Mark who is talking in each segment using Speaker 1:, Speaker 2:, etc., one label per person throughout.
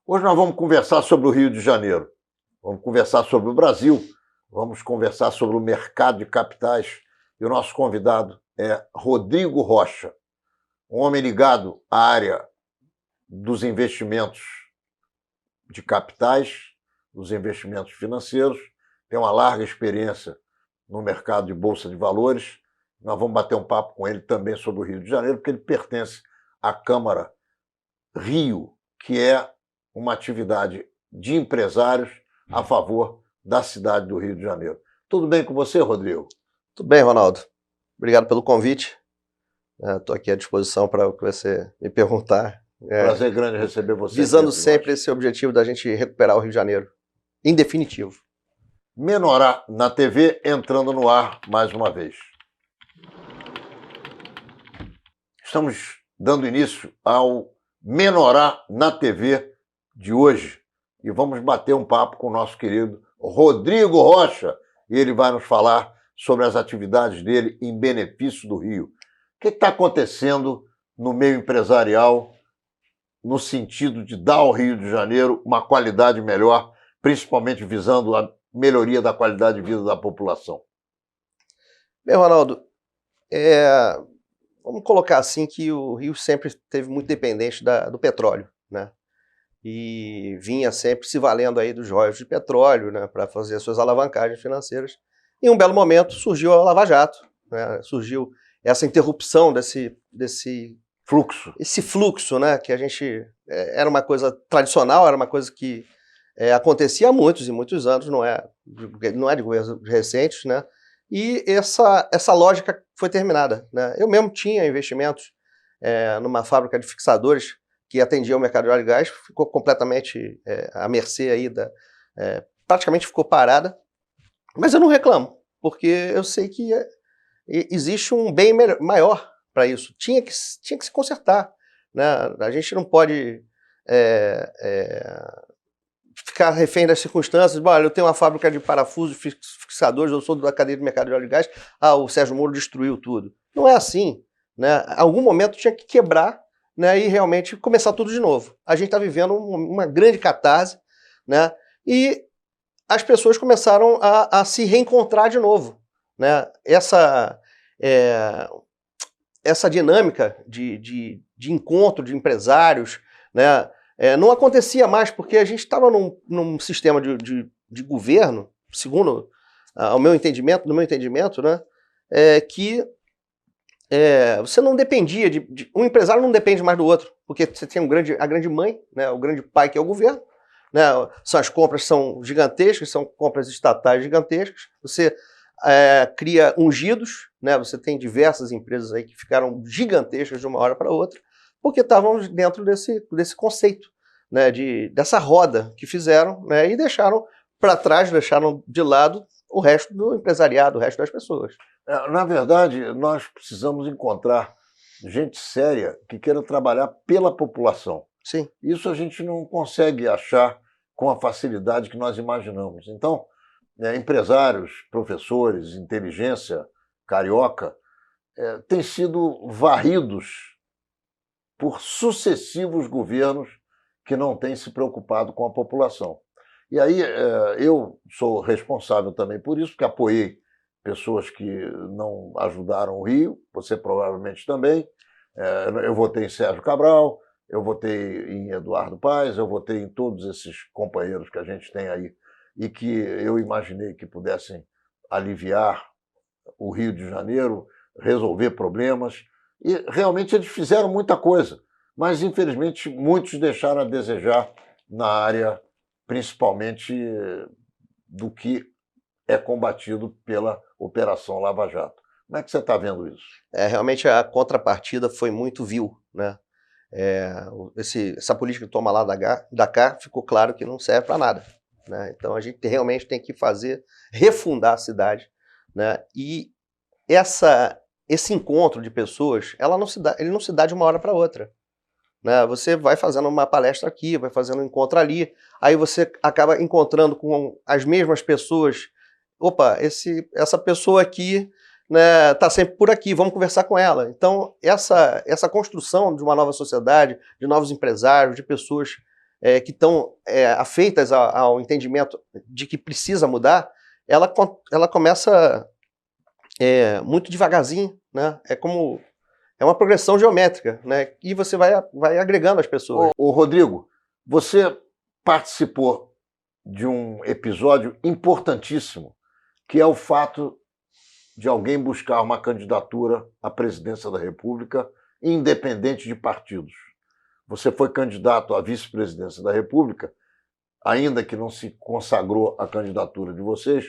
Speaker 1: Hoje nós vamos conversar sobre o Rio de Janeiro, vamos conversar sobre o Brasil, vamos conversar sobre o mercado de capitais e o nosso convidado é Rodrigo Rocha, um homem ligado à área dos investimentos de capitais, dos investimentos financeiros, tem uma larga experiência no mercado de bolsa de valores. Nós vamos bater um papo com ele também sobre o Rio de Janeiro, porque ele pertence à Câmara Rio, que é uma atividade de empresários a favor da cidade do Rio de Janeiro. Tudo bem com você, Rodrigo?
Speaker 2: Tudo bem, Ronaldo. Obrigado pelo convite. Estou aqui à disposição para o que você me perguntar.
Speaker 1: Prazer grande receber você.
Speaker 2: Visando sempre esse objetivo da gente recuperar o Rio de Janeiro, em definitivo.
Speaker 1: Menorá na TV entrando no ar mais uma vez. Estamos dando início ao Menorá na TV de hoje e vamos bater um papo com o nosso querido Rodrigo Rocha e ele vai nos falar sobre as atividades dele em benefício do Rio. O que está acontecendo no meio empresarial no sentido de dar ao Rio de Janeiro uma qualidade melhor, principalmente visando a melhoria da qualidade de vida da população?
Speaker 2: Bem, Ronaldo, vamos colocar assim que o Rio sempre esteve muito dependente do petróleo, né? E vinha sempre se valendo aí dos royalties de petróleo, né, para fazer as suas alavancagens financeiras. Em um belo momento surgiu a Lava Jato, né? Surgiu essa interrupção desse fluxo, né, que a gente era uma coisa tradicional, era uma coisa que acontecia há muitos e muitos anos, não é de governos recentes, né? E essa lógica foi terminada, né? Eu mesmo tinha investimentos numa fábrica de fixadores que atendia o mercado de óleo e gás, ficou completamente à mercê aí praticamente ficou parada, mas eu não reclamo, porque eu sei que existe um bem maior para isso, tinha que se consertar, né? A gente não pode ficar refém das circunstâncias. Olha, eu tenho uma fábrica de parafusos fixadores, eu sou da cadeia do mercado de óleo e gás, o Sérgio Moro destruiu tudo. Não é assim, né? Em algum momento tinha que quebrar, né, e realmente começar tudo de novo. A gente está vivendo uma grande catarse, né, e as pessoas começaram a se reencontrar de novo, né? Essa dinâmica de encontro de empresários, né, não acontecia mais, porque a gente estava num sistema de governo, segundo no meu entendimento, né, que você não dependia um empresário não depende mais do outro, porque você tem a grande mãe, né, o grande pai que é o governo, né, as compras são gigantescas, são compras estatais gigantescas, você cria ungidos, né, você tem diversas empresas aí que ficaram gigantescas de uma hora para outra, porque estavam dentro desse conceito, né, dessa roda que fizeram, né, e deixaram para trás, deixaram de lado o resto do empresariado, o resto das pessoas.
Speaker 1: Na verdade, nós precisamos encontrar gente séria que queira trabalhar pela população.
Speaker 2: Sim.
Speaker 1: Isso a gente não consegue achar com a facilidade que nós imaginamos. Então, empresários, professores, inteligência carioca têm sido varridos por sucessivos governos que não têm se preocupado com a população. E aí eu sou responsável também por isso, porque apoiei pessoas que não ajudaram o Rio, você provavelmente também. Eu votei em Sérgio Cabral, eu votei em Eduardo Paes, eu votei em todos esses companheiros que a gente tem aí e que eu imaginei que pudessem aliviar o Rio de Janeiro, resolver problemas. E realmente eles fizeram muita coisa, mas infelizmente muitos deixaram a desejar na área, principalmente do que é combatido pela Operação Lava Jato. Como é que você está vendo isso?
Speaker 2: Realmente a contrapartida foi muito vil, né? Essa política de toma lá da cá ficou claro que não serve para nada, né? Então a gente realmente tem que refundar a cidade, né? E esse encontro de pessoas, ele não se dá de uma hora para outra, né? Você vai fazendo uma palestra aqui, vai fazendo um encontro ali, aí você acaba encontrando com as mesmas pessoas. Opa, essa pessoa aqui, né, tá sempre por aqui, vamos conversar com ela. Então, essa construção de uma nova sociedade, de novos empresários, de pessoas que estão afeitas ao entendimento de que precisa mudar, ela começa muito devagarzinho, né? É uma progressão geométrica, né? E você vai agregando as pessoas.
Speaker 1: Ô, Rodrigo, você participou de um episódio importantíssimo, que é o fato de alguém buscar uma candidatura à presidência da República, independente de partidos. Você foi candidato à vice-presidência da República, ainda que não se consagrou a candidatura de vocês,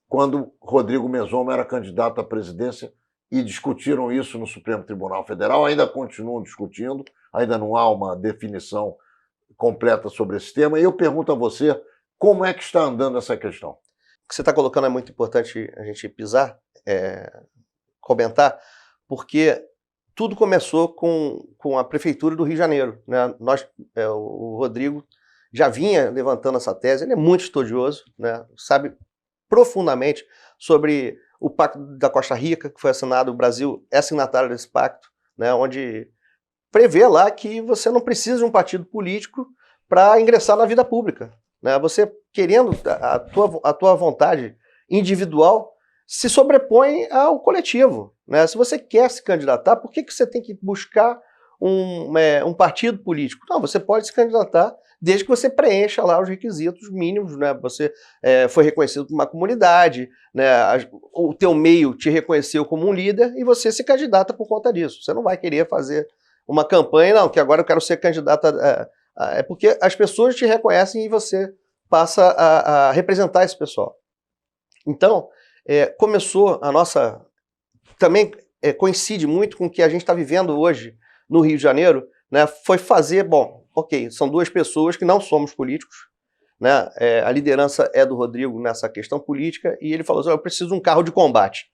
Speaker 1: quando Rodrigo Mesoma era candidato à presidência, e discutiram isso no Supremo Tribunal Federal, ainda continuam discutindo, ainda não há uma definição completa sobre esse tema, e eu pergunto a você, como é que está andando essa questão?
Speaker 2: O que você está colocando é muito importante a gente comentar, porque tudo começou com a Prefeitura do Rio de Janeiro, né? O Rodrigo já vinha levantando essa tese, ele é muito estudioso, né? Sabe profundamente sobre o Pacto da Costa Rica, que foi assinado, o Brasil é signatário desse pacto, né? Onde prevê lá que você não precisa de um partido político para ingressar na vida pública, né? Você querendo a tua vontade individual se sobrepõe ao coletivo, né? Se você quer se candidatar, por que você tem que buscar um partido político? Não, você pode se candidatar desde que você preencha lá os requisitos mínimos, né? Você foi reconhecido por uma comunidade, né? O teu meio te reconheceu como um líder e você se candidata por conta disso. Você não vai querer fazer uma campanha, não, que agora eu quero ser candidato é porque as pessoas te reconhecem e você passa a representar esse pessoal. Então, começou a nossa... Também coincide muito com o que a gente está vivendo hoje no Rio de Janeiro, né? Foi fazer, bom, ok, são duas pessoas que não somos políticos, né? A liderança é do Rodrigo nessa questão política, e ele falou assim, eu preciso de um carro de combate,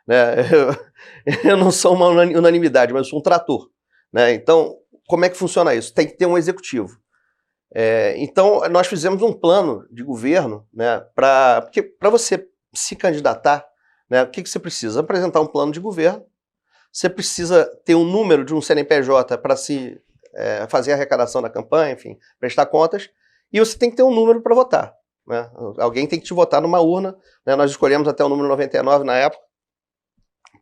Speaker 2: né? Eu não sou uma unanimidade, mas eu sou um trator, né? Então, como é que funciona isso? Tem que ter um executivo. Então, nós fizemos um plano de governo, né? Porque para você se candidatar, né, o que você precisa? Apresentar um plano de governo, você precisa ter um número de um CNPJ para se fazer a arrecadação da campanha, enfim, prestar contas, e você tem que ter um número para votar, né? Alguém tem que te votar numa urna, né? Nós escolhemos até o número 99 na época,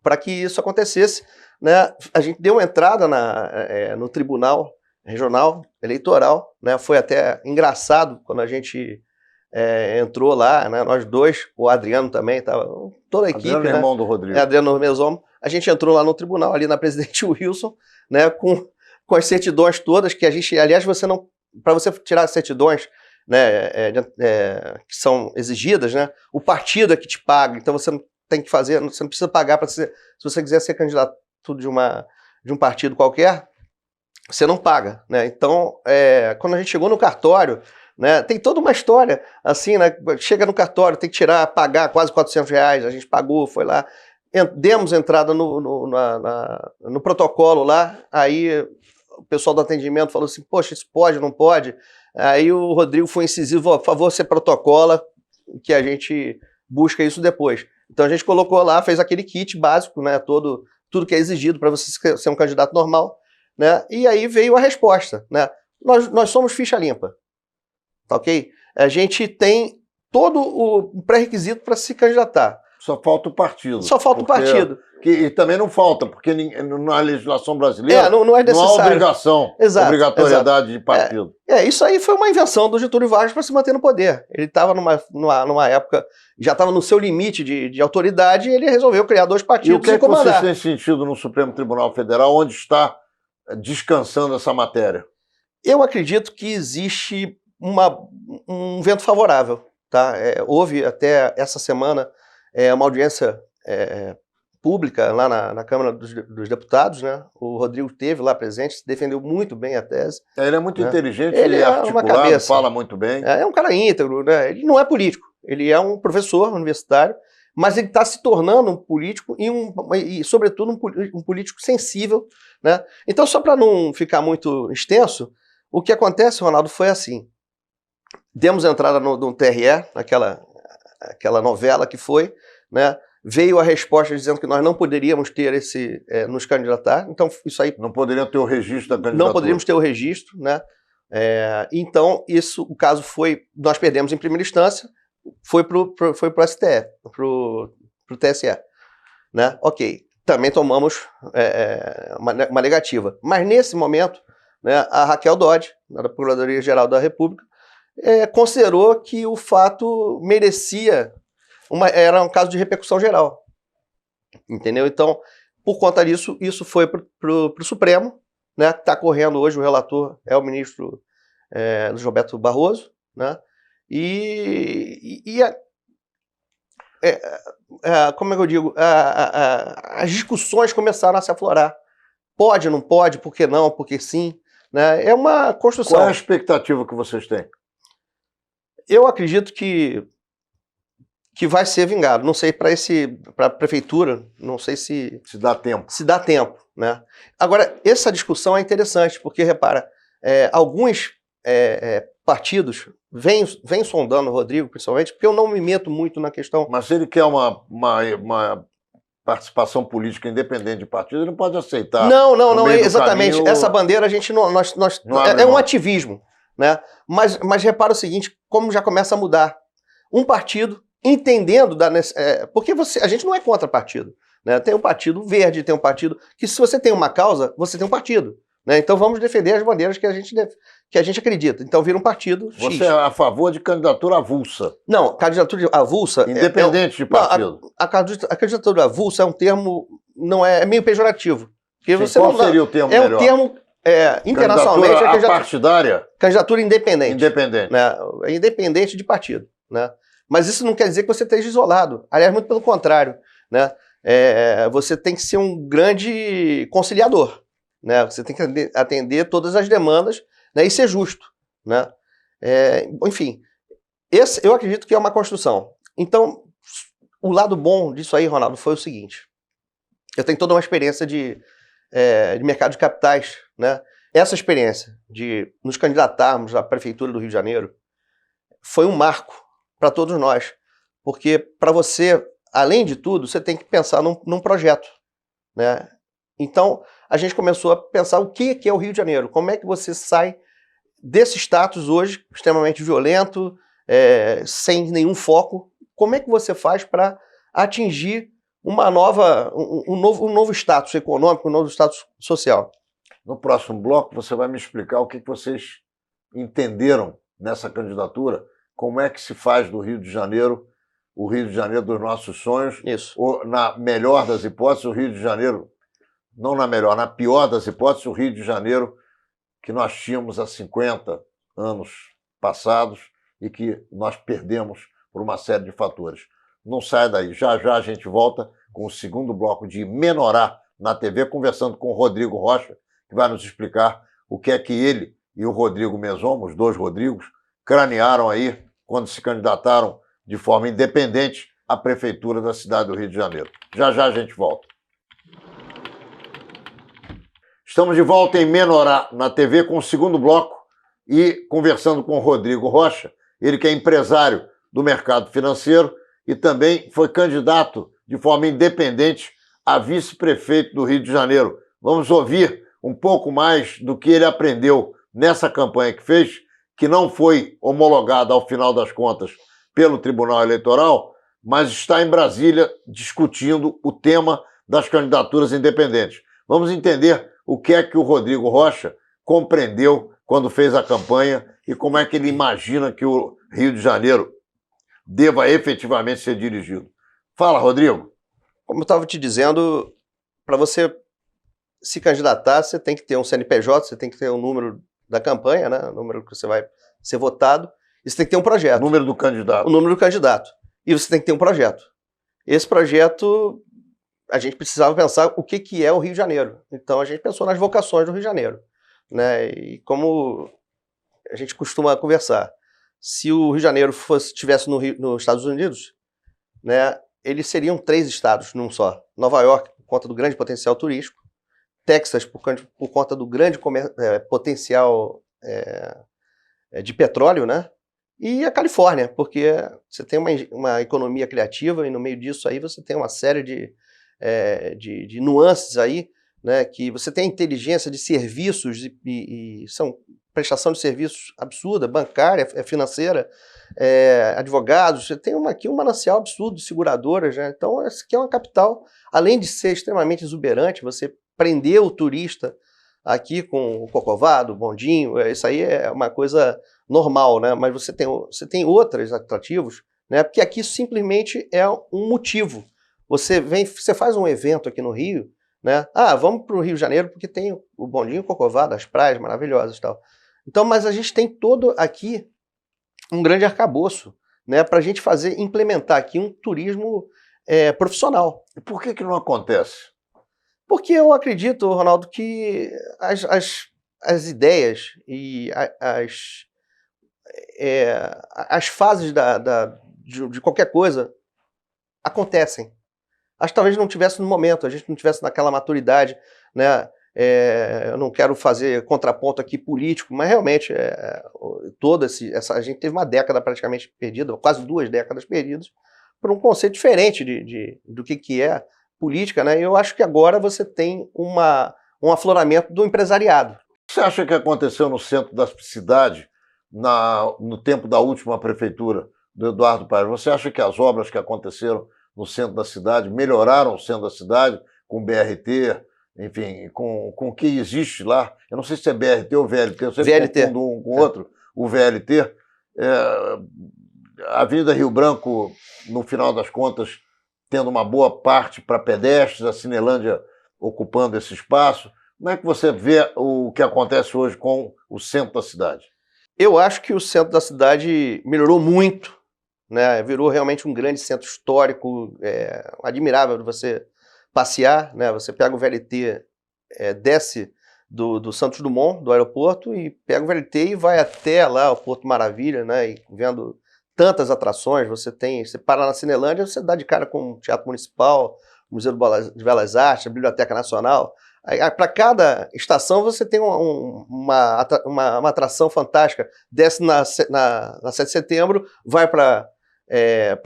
Speaker 2: para que isso acontecesse, né? A gente deu entrada no Tribunal Regional Eleitoral, né? Foi até engraçado quando a gente entrou lá, né? Nós dois, o Adriano também, tava, toda a equipe,
Speaker 1: Adriano,
Speaker 2: né?
Speaker 1: irmão do Rodrigo.
Speaker 2: Adriano Mesoma. A gente entrou lá no tribunal, ali na Presidente Wilson, né? Com as certidões todas, que a gente, aliás, você não, para você tirar as certidões, né, que são exigidas, né? O partido é que te paga, então você não tem que fazer, você não precisa pagar para se você quiser ser candidato de um partido qualquer, você não paga, né? Então, quando a gente chegou no cartório, né, tem toda uma história, assim, né? Chega no cartório, tem que pagar quase R$400, a gente pagou, foi lá, demos entrada no protocolo lá, aí o pessoal do atendimento falou assim, poxa, isso pode, não pode? Aí o Rodrigo foi incisivo, por favor, você protocola, que a gente busca isso depois. Então a gente colocou lá, fez aquele kit básico, né, tudo que é exigido para você ser um candidato normal, né, e aí veio a resposta, né, nós somos ficha limpa, tá ok? A gente tem todo o pré-requisito para se candidatar.
Speaker 1: Só falta o partido.
Speaker 2: Só falta o partido.
Speaker 1: E também não falta, porque na legislação brasileira
Speaker 2: não é necessário.
Speaker 1: Não há obrigação, obrigatoriedade de partido.
Speaker 2: Isso aí foi uma invenção do Getúlio Vargas para se manter no poder. Ele estava numa época, já estava no seu limite de autoridade, e ele resolveu criar dois partidos
Speaker 1: e o que é que vocês têm sentido no Supremo Tribunal Federal, onde está descansando essa matéria?
Speaker 2: Eu acredito que existe um vento favorável. Tá? Houve até essa semana uma audiência pública lá na Câmara dos Deputados, né? O Rodrigo esteve lá presente, se defendeu muito bem a tese.
Speaker 1: Ele é muito inteligente, ele é articulado, fala muito bem.
Speaker 2: É um cara íntegro, né? Ele não é político, ele é um professor universitário, mas ele está se tornando um político e sobretudo, um político sensível, né? Então, só para não ficar muito extenso, o que acontece, Ronaldo, foi assim. Demos entrada no TRE, aquela novela que foi, né? Veio a resposta dizendo que nós não poderíamos ter nos candidatar, então isso aí...
Speaker 1: Não poderiam ter o registro da candidatura.
Speaker 2: Não poderíamos ter o registro, né? Então, o caso nós perdemos em primeira instância, foi para o STF, para o TSE. Né? Ok, também tomamos uma negativa. Mas nesse momento, né, a Raquel Dodge, da Procuradoria-Geral da República, considerou que o fato merecia, era um caso de repercussão geral. Entendeu? Então, por conta disso, isso foi para o Supremo, né, que está correndo hoje, o relator é o ministro Luiz Roberto Barroso, né, como é que eu digo, as discussões começaram a se aflorar. Pode, não pode, por que não, por que sim, né? É uma construção.
Speaker 1: Qual é a expectativa que vocês têm?
Speaker 2: Eu acredito que vai ser vingado. Não sei para a prefeitura, não sei se
Speaker 1: dá tempo.
Speaker 2: Se dá tempo, né? Agora, essa discussão é interessante, porque, repara, alguns partidos vêm sondando o Rodrigo, principalmente, porque eu não me meto muito na questão.
Speaker 1: Mas se ele quer uma participação política independente de partido, ele não pode aceitar.
Speaker 2: Não, exatamente. Caminho, essa bandeira a gente não é um ativismo, né? Mas repara o seguinte, como já começa a mudar. Um partido entendendo porque a gente não é contra partido, né? Tem um partido verde, tem um partido que, se você tem uma causa, você tem um partido, né? Então vamos defender as bandeiras que a gente acredita. Então vira um partido X.
Speaker 1: Você é a favor de candidatura avulsa?
Speaker 2: Não, candidatura avulsa...
Speaker 1: Independente de partido.
Speaker 2: A candidatura avulsa é um termo, não é meio pejorativo.
Speaker 1: Sim, você qual seria o termo melhor?
Speaker 2: É um termo, internacionalmente...
Speaker 1: Candidatura partidária?
Speaker 2: Candidatura independente.
Speaker 1: Independente.
Speaker 2: Né? É independente de partido, né? Mas isso não quer dizer que você esteja isolado. Aliás, muito pelo contrário, né? Você tem que ser um grande conciliador, né? Você tem que atender todas as demandas, né, e ser justo, né? Enfim, eu acredito que é uma construção. Então, o lado bom disso aí, Ronaldo, foi o seguinte. Eu tenho toda uma experiência de mercado de capitais, né? Essa experiência de nos candidatarmos à Prefeitura do Rio de Janeiro foi um marco para todos nós, porque para você, além de tudo, você tem que pensar num projeto, né? Então, a gente começou a pensar o que é o Rio de Janeiro, como é que você sai desse status hoje, extremamente violento, sem nenhum foco, como é que você faz para atingir um novo status econômico, um novo status social?
Speaker 1: No próximo bloco, você vai me explicar o que vocês entenderam nessa candidatura. Como é que se faz do Rio de Janeiro o Rio de Janeiro dos nossos sonhos?
Speaker 2: Isso.
Speaker 1: Ou, na melhor das hipóteses, o Rio de Janeiro, não na melhor, na pior das hipóteses, o Rio de Janeiro que nós tínhamos há 50 anos passados e que nós perdemos por uma série de fatores. Não saia daí. Já já a gente volta com o segundo bloco de Menorá na TV, conversando com o Rodrigo Rocha, que vai nos explicar o que é que ele e o Rodrigo Meson, os dois Rodrigos, cranearam aí quando se candidataram de forma independente à prefeitura da cidade do Rio de Janeiro. Já já a gente volta. Estamos de volta em Menorá na TV com o segundo bloco e conversando com o Rodrigo Rocha, ele que é empresário do mercado financeiro e também foi candidato de forma independente a vice-prefeito do Rio de Janeiro. Vamos ouvir um pouco mais do que ele aprendeu nessa campanha que fez, que não foi homologada ao final das contas pelo Tribunal Eleitoral, mas está em Brasília discutindo o tema das candidaturas independentes. Vamos entender o que é que o Rodrigo Rocha compreendeu quando fez a campanha e como é que ele imagina que o Rio de Janeiro deva efetivamente ser dirigido. Fala, Rodrigo.
Speaker 2: Como eu estava te dizendo, para você se candidatar, você tem que ter um CNPJ, você tem que ter um número da campanha, né? O número que você vai ser votado, e você tem que ter um projeto.
Speaker 1: O número do candidato.
Speaker 2: O número do candidato. E você tem que ter um projeto. Esse projeto, a gente precisava pensar o que é o Rio de Janeiro. Então a gente pensou nas vocações do Rio de Janeiro, né? E como a gente costuma conversar, se o Rio de Janeiro estivesse nos Estados Unidos, né, eles seriam 3 estados num só. Nova York, por conta do grande potencial turístico, Texas, por conta do grande potencial de petróleo, né? E a Califórnia, porque você tem uma economia criativa e no meio disso aí você tem uma série de nuances aí, né? Que você tem inteligência de serviços e são prestação de serviços absurda, bancária, financeira, advogados, você tem aqui um manancial absurdo de seguradoras, né? Então, essa aqui é uma capital, além de ser extremamente exuberante, você prender o turista aqui com o Corcovado, o bondinho, isso aí é uma coisa normal, né? Mas você tem outros atrativos, né? Porque aqui simplesmente é um motivo. Você faz um evento aqui no Rio, né? Ah, vamos para o Rio de Janeiro porque tem o bondinho, o Corcovado, as praias maravilhosas e tal. Então, mas a gente tem todo aqui um grande arcabouço, né? Para a gente implementar aqui um turismo profissional.
Speaker 1: E por que não acontece?
Speaker 2: Porque eu acredito, Ronaldo, que as ideias e as fases de qualquer coisa acontecem. Acho que talvez não tivesse no momento, a gente não tivesse naquela maturidade, né? Eu não quero fazer contraponto aqui político, mas realmente a gente teve uma década praticamente perdida, quase 2 décadas perdidas, por um conceito diferente do que é política, né? E eu acho que agora você tem um afloramento do empresariado.
Speaker 1: Você acha que aconteceu no centro da cidade, no tempo da última prefeitura do Eduardo Paes? Você acha que as obras que aconteceram no centro da cidade melhoraram o centro da cidade, com BRT, enfim, com o que existe lá? Eu não sei se é BRT ou VLT, eu sempre confundo um com o outro, o VLT. A Avenida Rio Branco, no final das contas, tendo uma boa parte para pedestres, a Cinelândia ocupando esse espaço. Como é que você vê o que acontece hoje com o centro da cidade?
Speaker 2: Eu acho que o centro da cidade melhorou muito, né? Virou realmente um grande centro histórico, admirável de você passear, né? Você pega o VLT, desce do Santos Dumont, do aeroporto, e pega o VLT e vai até lá o Porto Maravilha, né? E vendo tantas atrações, você para na Cinelândia, você dá de cara com o Teatro Municipal, o Museu de Belas Artes, a Biblioteca Nacional. Para cada estação você tem uma atração fantástica. Desce na 7 de setembro, vai para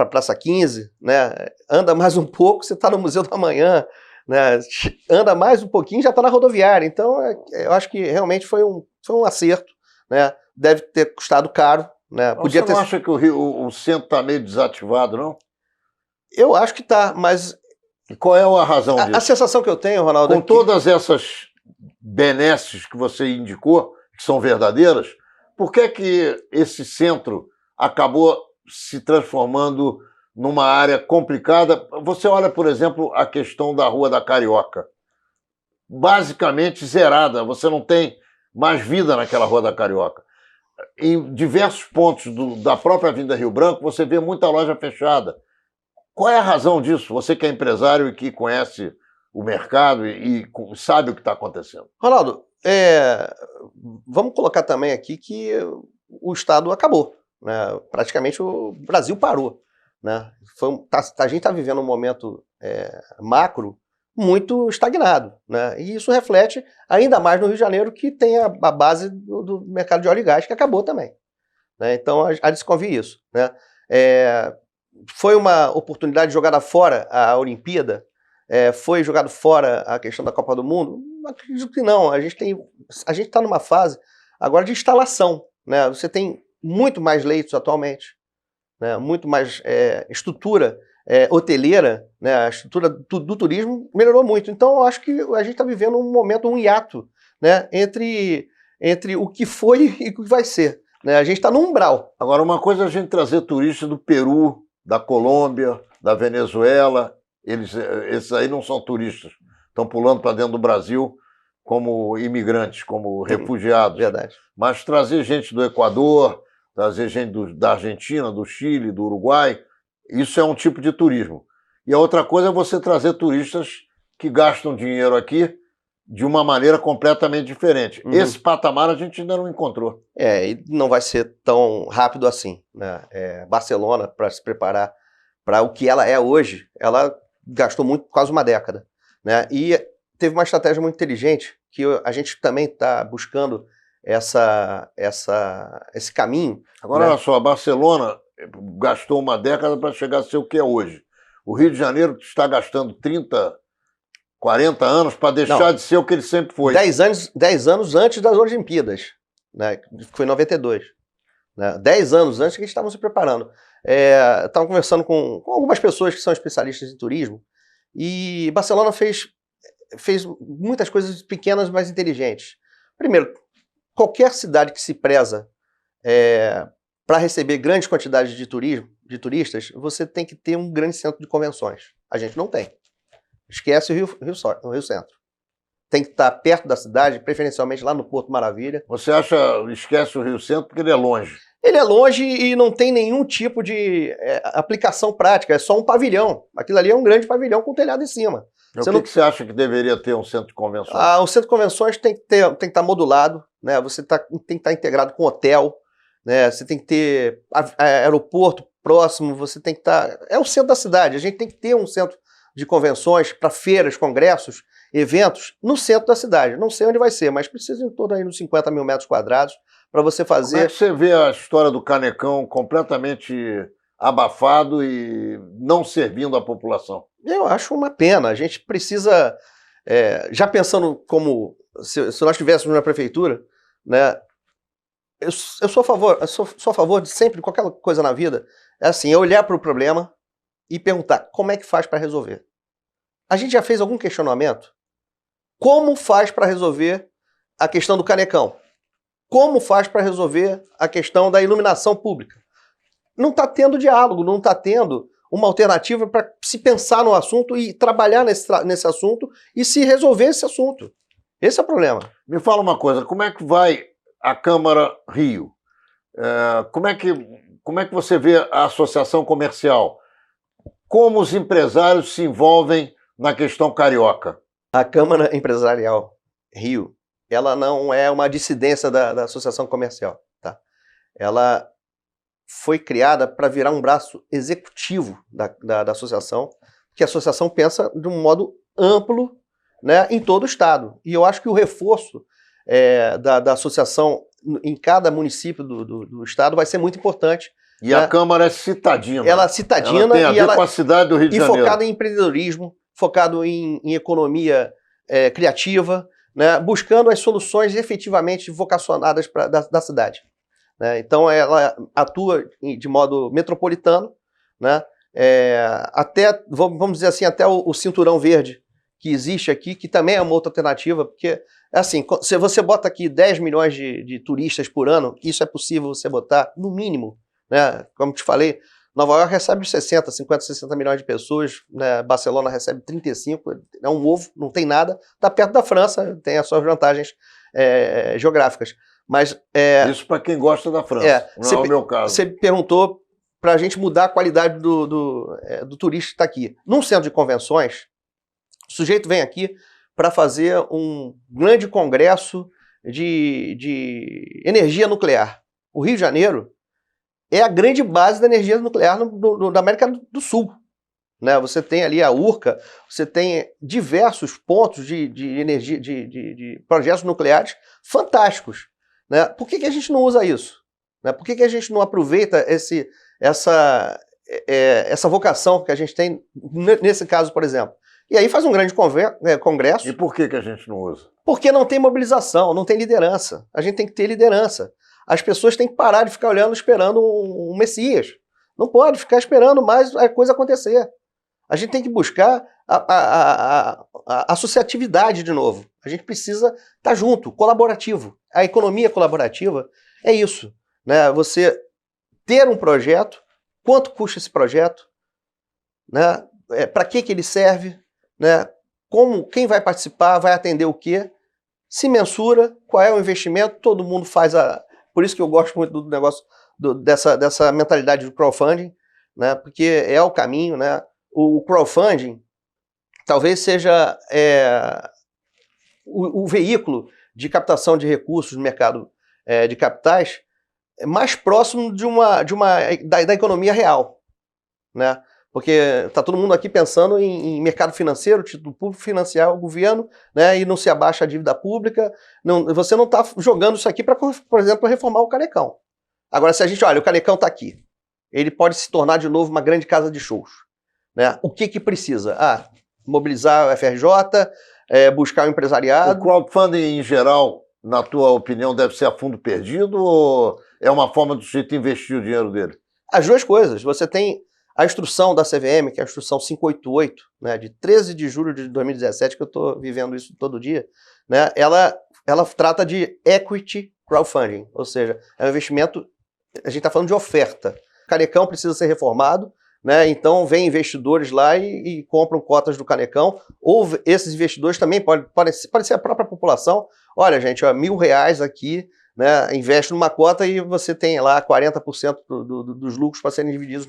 Speaker 2: Praça 15, né? Anda mais um pouco, você está no Museu da Manhã, né? Anda mais um pouquinho, já está na rodoviária. Então, eu acho que realmente foi um acerto, né? Deve ter custado caro, né?
Speaker 1: Você não acha que o centro está meio desativado, não?
Speaker 2: Eu acho que está, mas...
Speaker 1: E qual é a razão disso?
Speaker 2: A sensação que eu tenho, Ronaldo...
Speaker 1: Com todas essas benesses que você indicou, que são verdadeiras, por que esse centro acabou se transformando numa área complicada? Você olha, por exemplo, a questão da Rua da Carioca. Basicamente zerada, você não tem mais vida naquela Rua da Carioca. Em diversos pontos da própria Avenida Rio Branco, você vê muita loja fechada. Qual é a razão disso? Você que é empresário e que conhece o mercado e sabe o que está acontecendo.
Speaker 2: Ronaldo, vamos colocar também aqui que o Estado acabou, né? Praticamente o Brasil parou, né? A gente está vivendo um momento macro muito estagnado, né? E isso reflete ainda mais no Rio de Janeiro, que tem a base do mercado de óleo e gás, que acabou também, né? Então há de se convir isso, né? Foi uma oportunidade jogada fora a Olimpíada? Foi jogado fora a questão da Copa do Mundo? Acredito que não. A gente está numa fase agora de instalação, né? Você tem muito mais leitos atualmente, né? Muito mais estrutura hoteleira, né? A estrutura do turismo melhorou muito. Então, eu acho que a gente está vivendo um momento, um hiato, né? entre o que foi e o que vai ser, né? A gente está no umbral.
Speaker 1: Agora, uma coisa é a gente trazer turistas do Peru, da Colômbia, da Venezuela. Esses aí não são turistas, estão pulando para dentro do Brasil como imigrantes, como refugiados.
Speaker 2: Verdade.
Speaker 1: Mas trazer gente do Equador, trazer gente da Argentina, do Chile, do Uruguai, isso é um tipo de turismo. E a outra coisa é você trazer turistas que gastam dinheiro aqui de uma maneira completamente diferente.
Speaker 2: Uhum.
Speaker 1: Esse patamar a gente ainda não encontrou.
Speaker 2: E não vai ser tão rápido assim, né? Barcelona, para se preparar para o que ela é hoje, ela gastou quase uma década, né? E teve uma estratégia muito inteligente, que a gente também está buscando esse caminho.
Speaker 1: Agora,
Speaker 2: né?
Speaker 1: Olha só, a Barcelona gastou uma década para chegar a ser o que é hoje. O Rio de Janeiro está gastando 30, 40 anos para deixar de ser o que ele sempre foi.
Speaker 2: 10 anos antes das Olimpíadas. né? Foi em 92. Né? 10 anos antes que a gente estava se preparando. Estava conversando com algumas pessoas que são especialistas em turismo, e Barcelona fez muitas coisas pequenas, mas inteligentes. Primeiro, qualquer cidade que se preza para receber grandes quantidades de turistas, você tem que ter um grande centro de convenções. A gente não tem. Esquece o Rio Centro. Tem que estar perto da cidade, preferencialmente lá no Porto Maravilha.
Speaker 1: Você esquece o Rio Centro porque ele é longe?
Speaker 2: Ele é longe e não tem nenhum tipo de aplicação prática, é só um pavilhão. Aquilo ali é um grande pavilhão com telhado em cima.
Speaker 1: O que você acha que deveria ter um centro de convenções?
Speaker 2: O centro de convenções tem que estar modulado, né? Você tem que estar integrado com hotel, né? Você tem que ter aeroporto próximo, você tem que estar... É o centro da cidade, a gente tem que ter um centro de convenções para feiras, congressos, eventos no centro da cidade. Não sei onde vai ser, mas precisa em torno aí nos 50 mil metros quadrados para você fazer...
Speaker 1: Como é que você vê a história do Canecão completamente abafado e não servindo à população?
Speaker 2: Eu acho uma pena. A gente precisa, já pensando como se nós estivéssemos na prefeitura, né? Eu sou a favor de sempre, qualquer coisa na vida, é assim, é olhar para o problema e perguntar como é que faz para resolver. A gente já fez algum questionamento? Como faz para resolver a questão do Canecão? Como faz para resolver a questão da iluminação pública? Não está tendo diálogo, não está tendo uma alternativa para se pensar no assunto e trabalhar nesse assunto e se resolver esse assunto. Esse é o problema.
Speaker 1: Me fala uma coisa, como é que vai a Câmara Rio? Como é que você vê a associação comercial? Como os empresários se envolvem na questão carioca?
Speaker 2: A Câmara Empresarial Rio, ela não é uma dissidência da associação comercial, tá? Ela foi criada para virar um braço executivo da associação, que a associação pensa de um modo amplo, né, em todo o estado. E eu acho que o reforço da associação em cada município do estado vai ser muito importante.
Speaker 1: E a Câmara é citadina.
Speaker 2: Ela é citadina,
Speaker 1: ela tem a ver com a cidade do Rio de Janeiro.
Speaker 2: E focada em empreendedorismo, focado em economia criativa, né, buscando as soluções efetivamente vocacionadas da cidade. Né? Então ela atua de modo metropolitano, né? Até, vamos dizer assim, até o cinturão verde que existe aqui, que também é uma outra alternativa, porque assim, se você bota aqui 10 milhões de turistas por ano, isso é possível você botar no mínimo, né? Como te falei, Nova York recebe 50, 60 milhões de pessoas, né? Barcelona recebe 35, é um ovo, não tem nada, está perto da França, tem as suas vantagens geográficas. Mas,
Speaker 1: isso para quem gosta da França, não é o meu caso.
Speaker 2: Você perguntou para a gente mudar a qualidade do turista que está aqui. Num centro de convenções, o sujeito vem aqui para fazer um grande congresso de energia nuclear. O Rio de Janeiro é a grande base da energia nuclear da América do Sul. Né? Você tem ali a Urca, você tem diversos pontos de energia, de projetos nucleares fantásticos. Né? Por que a gente não usa isso? Né? Por que a gente não aproveita essa vocação que a gente tem nesse caso, por exemplo? E aí faz um grande congresso.
Speaker 1: E por que a gente não usa?
Speaker 2: Porque não tem mobilização, não tem liderança. A gente tem que ter liderança. As pessoas têm que parar de ficar olhando, esperando um Messias. Não pode ficar esperando mais a coisa acontecer. A gente tem que buscar a associatividade de novo. A gente precisa estar junto, colaborativo. A economia colaborativa é isso. Né? Você ter um projeto, quanto custa esse projeto, né? Para que ele serve, né? Quem vai participar, vai atender o quê, se mensura, qual é o investimento, todo mundo faz Por isso que eu gosto muito do negócio, dessa mentalidade do crowdfunding, né? Porque é o caminho, né? O crowdfunding talvez seja o veículo de captação de recursos no mercado de capitais mais próximo da economia real, né? Porque está todo mundo aqui pensando em mercado financeiro, título público, financiar o governo, né? E não se abaixa a dívida pública. Você não está jogando isso aqui para, por exemplo, reformar o Canecão. Agora, se a gente olha, o Canecão está aqui, ele pode se tornar de novo uma grande casa de shows. Né? O que precisa? Mobilizar o FRJ, buscar o empresariado.
Speaker 1: O crowdfunding, em geral, na tua opinião, deve ser a fundo perdido ou é uma forma do sujeito investir o dinheiro dele?
Speaker 2: As duas coisas. Você tem a instrução da CVM, que é a instrução 588, né, de 13 de julho de 2017, que eu estou vivendo isso todo dia, né, ela trata de equity crowdfunding, ou seja, é um investimento, a gente está falando de oferta. O Canecão precisa ser reformado, né, então vem investidores lá e compram cotas do Canecão, ou esses investidores também pode ser a própria população. Olha, gente, ó, R$1.000 aqui, né, investe numa cota e você tem lá 40% dos lucros para serem divididos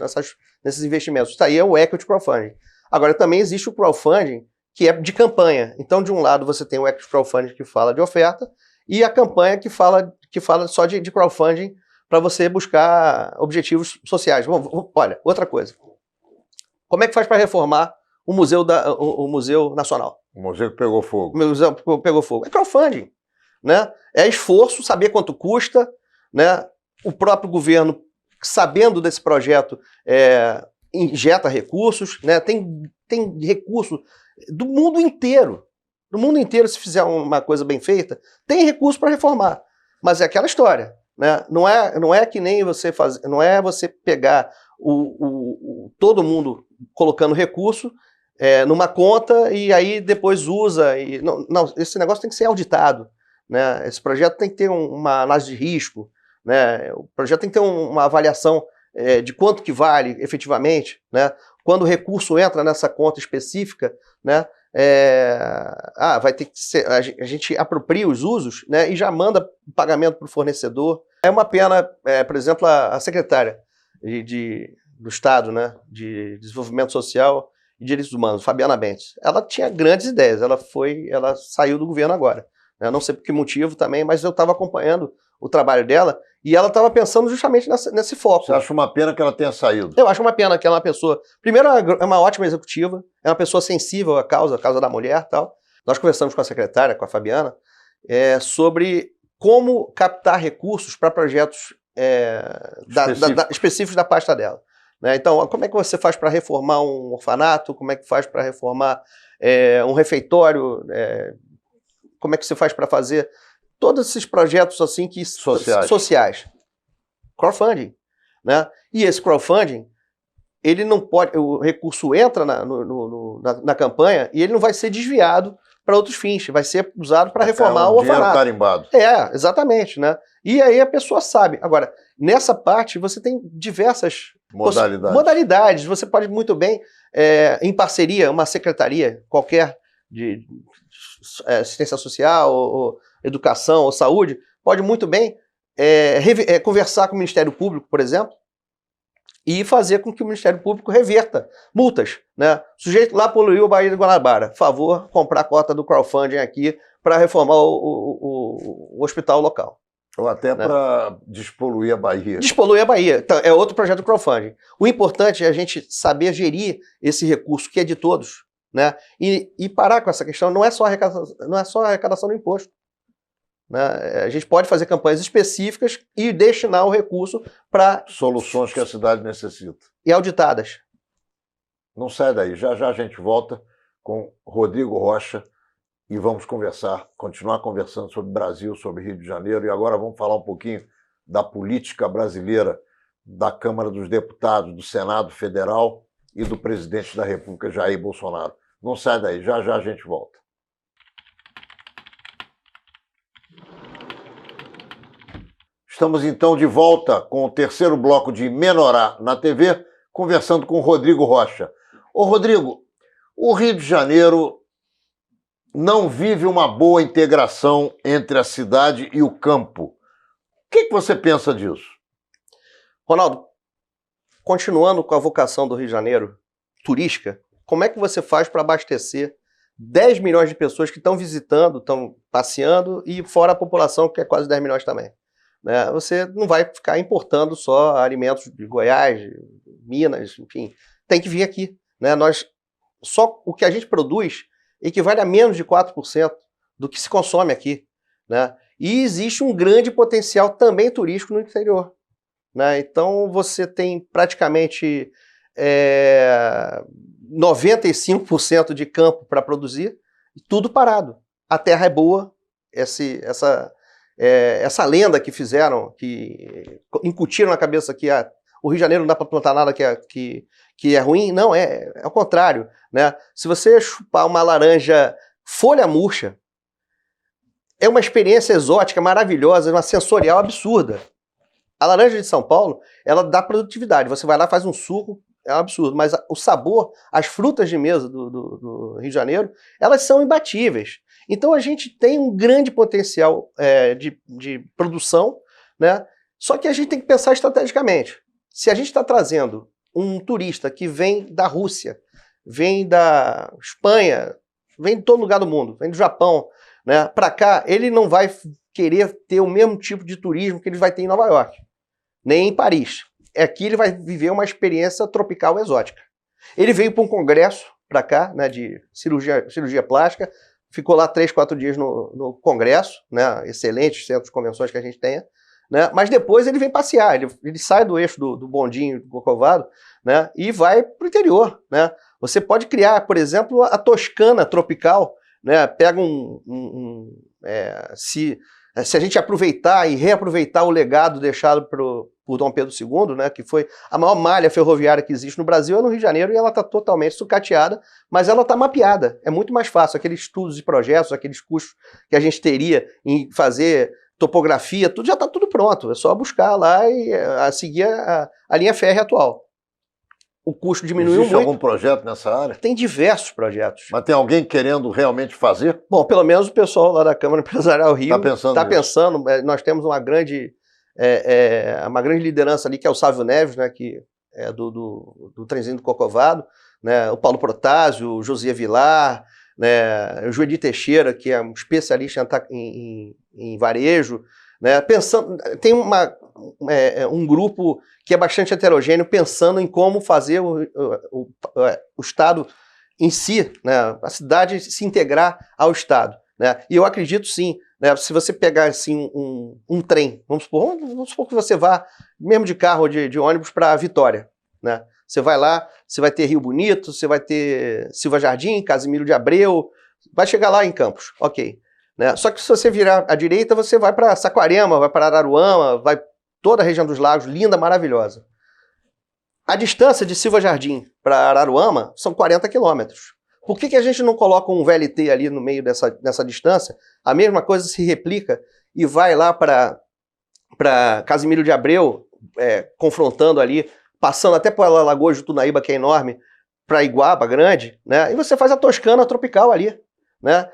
Speaker 2: nesses investimentos. Isso aí é o equity crowdfunding. Agora, também existe o crowdfunding que é de campanha. Então, de um lado, você tem o equity crowdfunding que fala de oferta e a campanha que fala só de crowdfunding para você buscar objetivos sociais. Bom, olha, outra coisa. Como é que faz para reformar o Museu Nacional?
Speaker 1: O museu que pegou fogo.
Speaker 2: O museu que pegou fogo. É crowdfunding. Né? É esforço, saber quanto custa, né? O próprio governo, sabendo desse projeto, injeta recursos, né? Tem recurso do mundo inteiro. Do mundo inteiro, se fizer uma coisa bem feita, tem recurso para reformar. Mas é aquela história, né? Não é que nem você fazer, não é você pegar todo mundo colocando recurso numa conta e aí depois usa. Não, esse negócio tem que ser auditado. Né? Esse projeto tem que ter uma análise de risco, né? O projeto tem que ter uma avaliação de quanto que vale efetivamente, né? Quando o recurso entra nessa conta específica, né? Vai ter que ser, a gente apropria os usos, né? E já manda o pagamento para o fornecedor. É uma pena, por exemplo, a secretária do Estado, né? De Desenvolvimento Social e Direitos Humanos, Fabiana Bentes. Ela tinha grandes ideias, ela saiu do governo agora. Eu não sei por que motivo também, mas eu estava acompanhando o trabalho dela e ela estava pensando justamente nesse foco.
Speaker 1: Você acha uma pena que ela tenha saído?
Speaker 2: Eu acho uma pena que ela é uma pessoa... Primeiro, é uma ótima executiva, é uma pessoa sensível à causa da mulher e tal. Nós conversamos com a secretária, com a Fabiana, sobre como captar recursos para projetos específicos da pasta dela. Né? Então, como é que você faz para reformar um orfanato? Como é que faz para reformar um refeitório? Como é que você faz para fazer todos esses projetos assim sociais? Crowdfunding, né? E esse crowdfunding, ele não pode, o recurso entra na campanha e ele não vai ser desviado para outros fins, vai ser usado para reformar o orfanato.
Speaker 1: Carimbado.
Speaker 2: Exatamente, né? E aí a pessoa sabe. Agora, nessa parte você tem diversas modalidades. Você pode muito bem, em parceria, uma secretaria qualquer de assistência social, ou educação, ou saúde, pode muito bem conversar com o Ministério Público, por exemplo, e fazer com que o Ministério Público reverta multas. Né? O sujeito lá poluiu a Baía de Guanabara. Favor, comprar a cota do crowdfunding aqui para reformar o hospital local.
Speaker 1: Ou até para despoluir a Bahia.
Speaker 2: Despoluir a Bahia. Então, é outro projeto do crowdfunding. O importante é a gente saber gerir esse recurso que é de todos. Né? E parar com essa questão, não é só a arrecadação do imposto. Né? A gente pode fazer campanhas específicas e destinar o recurso para
Speaker 1: soluções que a cidade necessita.
Speaker 2: E auditadas.
Speaker 1: Não sai daí, já já a gente volta com Rodrigo Rocha e vamos continuar conversando sobre Brasil, sobre Rio de Janeiro, e agora vamos falar um pouquinho da política brasileira, da Câmara dos Deputados, do Senado Federal e do presidente da República, Jair Bolsonaro. Não sai daí, já já a gente volta. Estamos então de volta com o terceiro bloco de Menorá na TV, conversando com o Rodrigo Rocha. Ô Rodrigo, o Rio de Janeiro não vive uma boa integração entre a cidade e o campo. O que você pensa disso?
Speaker 2: Ronaldo, continuando com a vocação do Rio de Janeiro turística, como é que você faz para abastecer 10 milhões de pessoas que estão visitando, estão passeando, e fora a população, que é quase 10 milhões também? Né? Você não vai ficar importando só alimentos de Goiás, de Minas, enfim, tem que vir aqui. Né? Só o que a gente produz equivale a menos de 4% do que se consome aqui. Né? E existe um grande potencial também turístico no interior. Né? Então você tem praticamente 95% de campo para produzir, e tudo parado. A terra é boa, essa essa lenda que fizeram, que incutiram na cabeça que o Rio de Janeiro não dá para plantar nada que é ruim, não, é ao contrário, né? Se você chupar uma laranja folha murcha, é uma experiência exótica, maravilhosa, uma sensorial absurda. A laranja de São Paulo, ela dá produtividade, você vai lá, faz um suco, é um absurdo, mas o sabor, as frutas de mesa do Rio de Janeiro, elas são imbatíveis. Então a gente tem um grande potencial de produção, né? Só que a gente tem que pensar estrategicamente. Se a gente está trazendo um turista que vem da Rússia, vem da Espanha, vem de todo lugar do mundo, vem do Japão, né, para cá, ele não vai querer ter o mesmo tipo de turismo que ele vai ter em Nova York, nem em Paris. Aqui ele vai viver uma experiência tropical exótica. Ele veio para um congresso para cá, né, de cirurgia plástica, ficou lá 3, 4 dias no congresso, né, excelentes centros de convenções que a gente tenha, né, mas depois ele vem passear, ele sai do eixo do bondinho, do Corcovado, né, e vai para o interior. Né. Você pode criar, por exemplo, a Toscana tropical, né, pega se a gente aproveitar e reaproveitar o legado deixado por Dom Pedro II, né, que foi a maior malha ferroviária que existe no Brasil, é no Rio de Janeiro, e ela está totalmente sucateada, mas ela está mapeada. É muito mais fácil. Aqueles estudos e projetos, aqueles custos que a gente teria em fazer topografia, tudo já está tudo pronto. É só buscar lá e seguir a linha férrea atual. O custo diminuiu muito.
Speaker 1: Existe algum projeto nessa área?
Speaker 2: Tem diversos projetos.
Speaker 1: Mas tem alguém querendo realmente fazer?
Speaker 2: Bom, pelo menos o pessoal lá da Câmara Empresarial Rio
Speaker 1: está
Speaker 2: pensando. Nós temos uma grande liderança ali, que é o Sávio Neves, né, que é do trenzinho do Corcovado, né, o Paulo Protásio, o José Vilar, né, o Joedi Teixeira, que é um especialista em varejo, né, tem um grupo que é bastante heterogêneo, pensando em como fazer o Estado em si, né, a cidade se integrar ao Estado. Né? E eu acredito sim, né, se você pegar assim, um trem, vamos supor que você vá mesmo de carro ou de ônibus para Vitória. Né? Você vai lá, você vai ter Rio Bonito, você vai ter Silva Jardim, Casimiro de Abreu, vai chegar lá em Campos, ok. Né? Só que se você virar à direita, você vai para Saquarema, vai para Araruama, vai toda a região dos lagos, linda, maravilhosa. A distância de Silva Jardim para Araruama são 40 quilômetros. Por que a gente não coloca um VLT ali no meio dessa distância? A mesma coisa se replica e vai lá para Casimiro de Abreu, confrontando ali, passando até pela Lagoa de Tunaíba, que é enorme, para Iguaba Grande, né? E você faz a Toscana tropical ali. Né?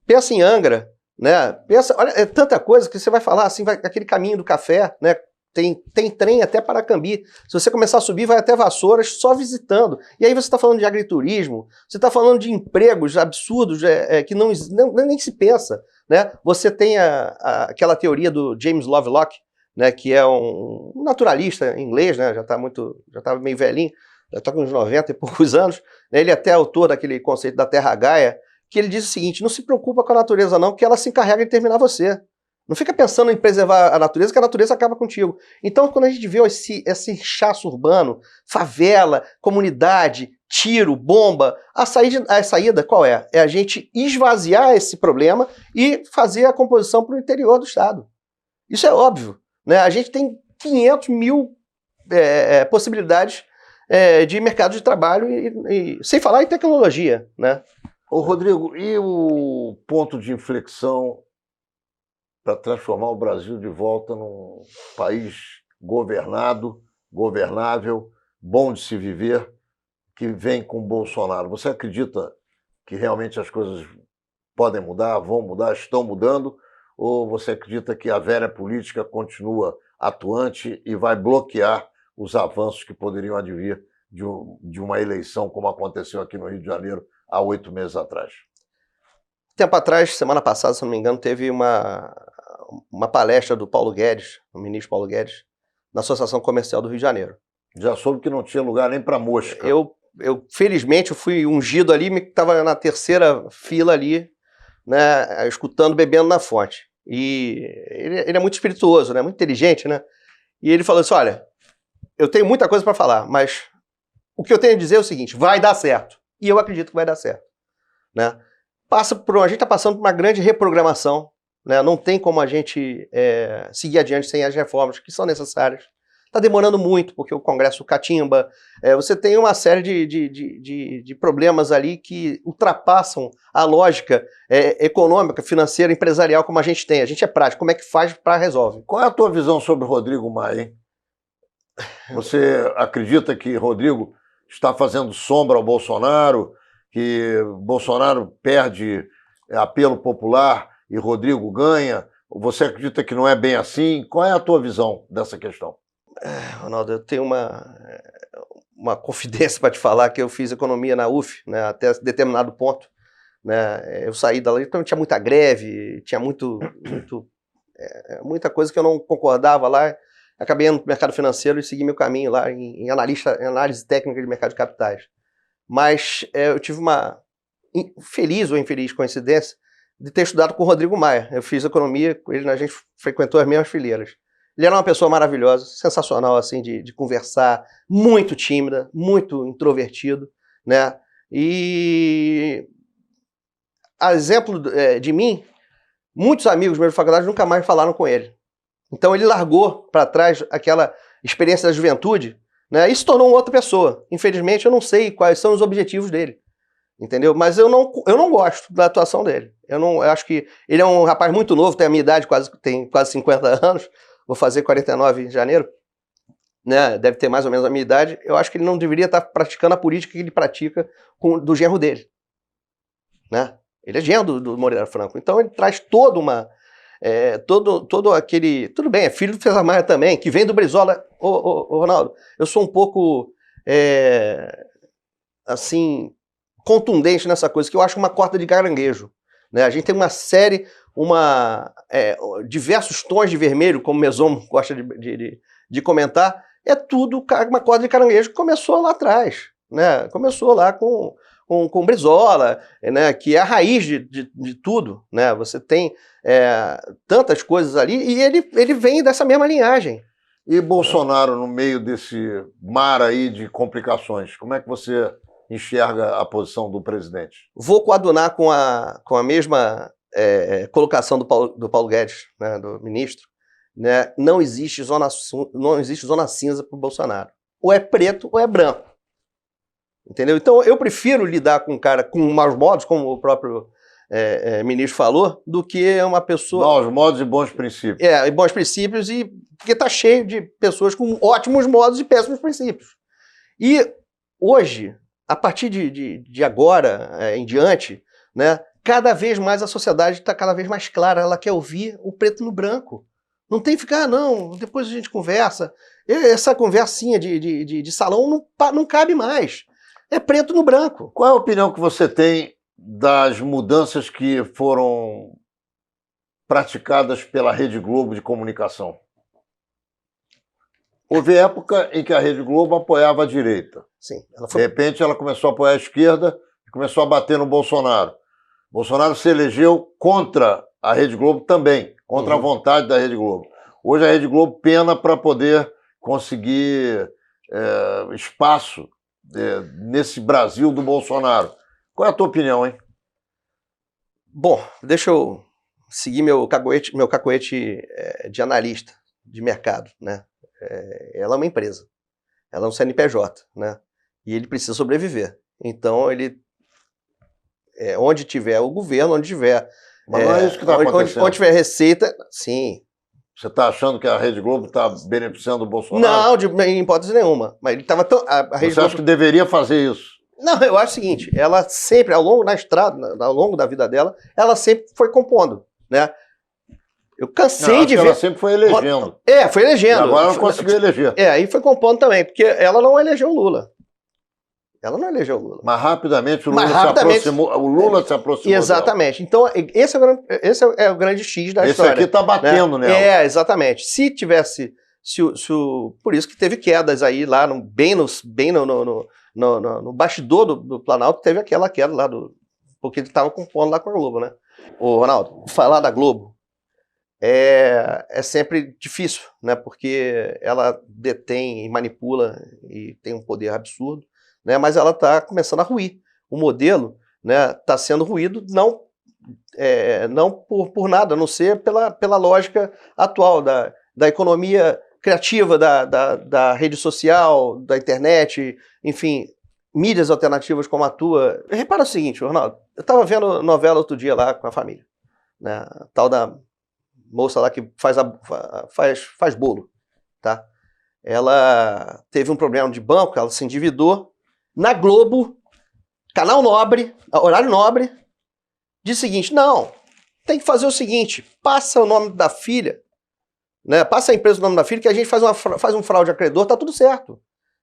Speaker 2: Pensa em Angra, né? Olha, é tanta coisa que você vai falar assim, aquele caminho do café, né? Tem trem até Paracambi. Se você começar a subir, vai até Vassouras só visitando. E aí você está falando de agriturismo, você está falando de empregos absurdos que nem se pensa. Né? Você tem aquela teoria do James Lovelock, né, que é um naturalista inglês, né, já está meio velhinho, já está com uns 90 e poucos anos. Né? Ele é até autor daquele conceito da Terra Gaia, que ele diz o seguinte: não se preocupa com a natureza não, que ela se encarrega de terminar você. Não fica pensando em preservar a natureza, que a natureza acaba contigo. Então, quando a gente vê esse inchaço urbano, favela, comunidade, tiro, bomba, a saída qual é? É a gente esvaziar esse problema e fazer a composição para o interior do estado. Isso é óbvio. Né? A gente tem 500 mil possibilidades de mercado de trabalho, sem falar em tecnologia. Né?
Speaker 1: Ô, Rodrigo, e o ponto de inflexão para transformar o Brasil de volta num país governado, governável, bom de se viver, que vem com Bolsonaro? Você acredita que realmente as coisas podem mudar, vão mudar, estão mudando? Ou você acredita que a velha política continua atuante e vai bloquear os avanços que poderiam advir de uma eleição como aconteceu aqui no Rio de Janeiro há 8 meses atrás?
Speaker 2: Tempo atrás, semana passada, se não me engano, teve uma palestra do Paulo Guedes, o ministro Paulo Guedes, na Associação Comercial do Rio de Janeiro.
Speaker 1: Já soube que não tinha lugar nem para mosca.
Speaker 2: Eu felizmente, eu fui ungido ali, estava na terceira fila ali, né, escutando, bebendo na fonte. E ele é muito espirituoso, né, muito inteligente, né? E ele falou assim: olha, eu tenho muita coisa para falar, mas o que eu tenho a dizer é o seguinte: vai dar certo. E eu acredito que vai dar certo. Né? A gente está passando por uma grande reprogramação, né? Não tem como a gente seguir adiante sem as reformas que são necessárias. Está demorando muito, porque o Congresso catimba, você tem uma série de problemas ali que ultrapassam a lógica econômica, financeira, empresarial como a gente tem. A gente é prático, como é que faz para resolve?
Speaker 1: Qual é a tua visão sobre Rodrigo Maia, hein? Você acredita que Rodrigo está fazendo sombra ao Bolsonaro, que Bolsonaro perde apelo popular e Rodrigo ganha? Você acredita que não é bem assim? Qual é a tua visão dessa questão?
Speaker 2: Ronaldo, eu tenho uma confidência para te falar, que eu fiz economia na UF, né, até determinado ponto. Né, eu saí dali, então tinha muita greve, tinha muita coisa que eu não concordava lá. Acabei indo para o mercado financeiro e segui meu caminho lá em análise técnica de mercado de capitais. Mas eu tive uma feliz ou infeliz coincidência de ter estudado com o Rodrigo Maia. Eu fiz economia com ele, a gente frequentou as mesmas fileiras. Ele era uma pessoa maravilhosa, sensacional, assim, de conversar, muito tímida, muito introvertido, né? E, a exemplo de mim, muitos amigos meus de faculdade nunca mais falaram com ele. Então ele largou para trás aquela experiência da juventude, né? E se tornou outra pessoa. Infelizmente, eu não sei quais são os objetivos dele, entendeu? Mas eu não gosto da atuação dele. Eu acho que ele é um rapaz muito novo, tem a minha idade, tem quase 50 anos. Vou fazer 49 em janeiro, né? Deve ter mais ou menos a minha idade. Eu acho que ele não deveria estar praticando a política que ele pratica do genro dele, né? Ele é genro do Moreira Franco. Então ele traz todo aquele... Tudo bem, é filho do César Maia também, que vem do Brizola. Ô, Ronaldo, eu sou um pouco, assim, contundente nessa coisa, que eu acho uma corda de caranguejo, né? A gente tem uma série... diversos tons de vermelho, como o Meson gosta de comentar, é tudo uma corda de caranguejo que começou lá atrás, né? Começou lá com Brizola, né? Que é a raiz de tudo, né? Você tem tantas coisas ali e ele vem dessa mesma linhagem.
Speaker 1: E Bolsonaro, no meio desse mar aí de complicações, como é que você enxerga a posição do presidente?
Speaker 2: Vou coadunar com a mesma... colocação do Paulo Guedes, né, do ministro, né, não existe zona cinza para o Bolsonaro. Ou é preto ou é branco. Entendeu? Então eu prefiro lidar com um cara com maus modos, como o próprio ministro falou, do que uma pessoa...
Speaker 1: Maus modos e bons princípios.
Speaker 2: E bons princípios, porque está cheio de pessoas com ótimos modos e péssimos princípios. E hoje, a partir de agora em diante, né, cada vez mais a sociedade está cada vez mais clara, ela quer ouvir o preto no branco. Não tem que ficar, não, depois a gente conversa. Essa conversinha de salão não cabe mais. É preto no branco.
Speaker 1: Qual é a opinião que você tem das mudanças que foram praticadas pela Rede Globo de comunicação? Houve época em que a Rede Globo apoiava a direita.
Speaker 2: Sim,
Speaker 1: De repente ela começou a apoiar a esquerda e começou a bater no Bolsonaro. Bolsonaro se elegeu contra a Rede Globo também, contra a vontade da Rede Globo. Hoje a Rede Globo pena para poder conseguir espaço nesse Brasil do Bolsonaro. Qual é a tua opinião, hein?
Speaker 2: Bom, deixa eu seguir meu cacoete de analista de mercado, né? Ela é uma empresa, ela é um CNPJ, né? E ele precisa sobreviver. Então ele... onde tiver o governo, onde tiver...
Speaker 1: Mas não é isso que está acontecendo.
Speaker 2: Onde tiver receita, sim.
Speaker 1: Você está achando que a Rede Globo está beneficiando o Bolsonaro?
Speaker 2: Não, em hipótese nenhuma. Mas ele estava tão...
Speaker 1: Você acha que deveria fazer isso?
Speaker 2: Não, eu acho o seguinte, ela sempre, ao longo da estrada, ao longo da vida dela, ela sempre foi compondo, né? Eu cansei de ver...
Speaker 1: Ela sempre foi elegendo.
Speaker 2: Foi elegendo.
Speaker 1: E agora ela não conseguiu eleger.
Speaker 2: Aí foi compondo também, porque ela não elegeu o Lula. Ela não elegeu o Lula.
Speaker 1: Mas rapidamente o Lula se aproximou
Speaker 2: Exatamente.
Speaker 1: Dela.
Speaker 2: Então, esse é o grande X da história.
Speaker 1: Esse aqui está batendo nela.
Speaker 2: Exatamente. Se tivesse... por isso que teve quedas aí lá, bem no bastidor do Planalto, teve aquela queda lá, porque ele estava compondo lá com a Globo, né? Ô, Ronaldo, falar da Globo é sempre difícil, né? Porque ela detém e manipula e tem um poder absurdo, né? Mas ela está começando a ruir. O modelo, né, está sendo ruído, não não por nada, a não ser pela lógica atual da economia criativa, da rede social, da internet, enfim, mídias alternativas como a tua. Repara o seguinte, Ronaldo, eu estava vendo novela outro dia lá com a família, né? A tal da moça lá que faz bolo, tá? Ela teve um problema de banco, ela se endividou. Na Globo, canal nobre, horário nobre, diz o seguinte: não, tem que fazer o seguinte, passa o nome da filha, né? Passa a empresa o nome da filha, que a gente faz um fraude acreedor, tá tudo certo.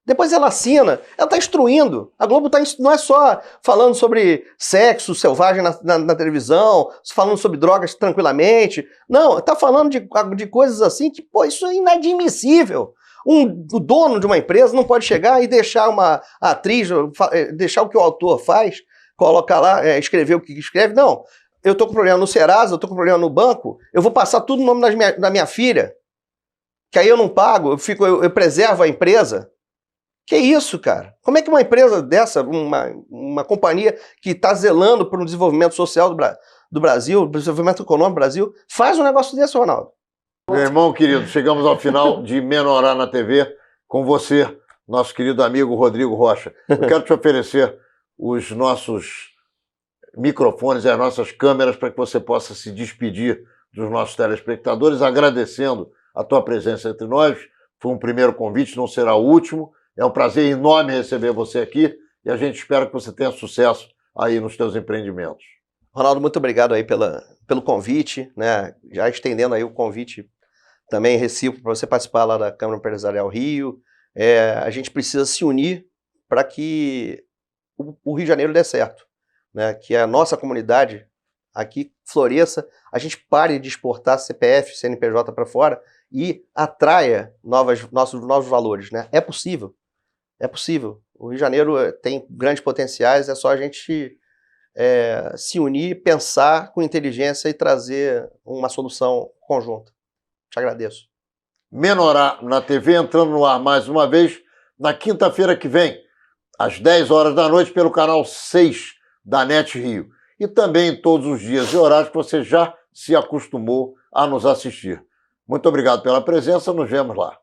Speaker 2: Depois ela assina, ela tá instruindo. A Globo não é só falando sobre sexo selvagem na televisão, falando sobre drogas tranquilamente. Não, tá falando de coisas assim que, pô, isso é inadmissível. O dono de uma empresa não pode chegar e deixar uma atriz, deixar o que o autor faz, colocar lá, escrever o que escreve. Não, eu tô com problema no Serasa, eu tô com problema no banco, eu vou passar tudo no nome da minha filha, que aí eu não pago, eu preservo a empresa. Que isso, cara? Como é que uma empresa dessa, uma companhia que está zelando por um desenvolvimento social do Brasil, desenvolvimento econômico do Brasil, faz um negócio desse, Ronaldo?
Speaker 1: Meu irmão querido, chegamos ao final de Menorá na TV com você, nosso querido amigo Rodrigo Rocha. Eu quero te oferecer os nossos microfones e as nossas câmeras para que você possa se despedir dos nossos telespectadores, agradecendo a tua presença entre nós. Foi um primeiro convite, não será o último. É um prazer enorme receber você aqui e a gente espera que você tenha sucesso aí nos teus empreendimentos.
Speaker 2: Ronaldo, muito obrigado aí pelo convite, né? Já estendendo aí o convite também recíproco para você participar lá da Câmara Empresarial Rio. A gente precisa se unir para que o Rio de Janeiro dê certo, né? Que a nossa comunidade aqui floresça, a gente pare de exportar CPF, CNPJ para fora e atraia nossos novos valores, né? É possível. É possível. O Rio de Janeiro tem grandes potenciais, é só a gente se unir, pensar com inteligência e trazer uma solução conjunta. Te agradeço.
Speaker 1: Menorá na TV, entrando no ar mais uma vez, na quinta-feira que vem, às 10 horas da noite, pelo canal 6 da NET Rio. E também todos os dias e horários que você já se acostumou a nos assistir. Muito obrigado pela presença, nos vemos lá.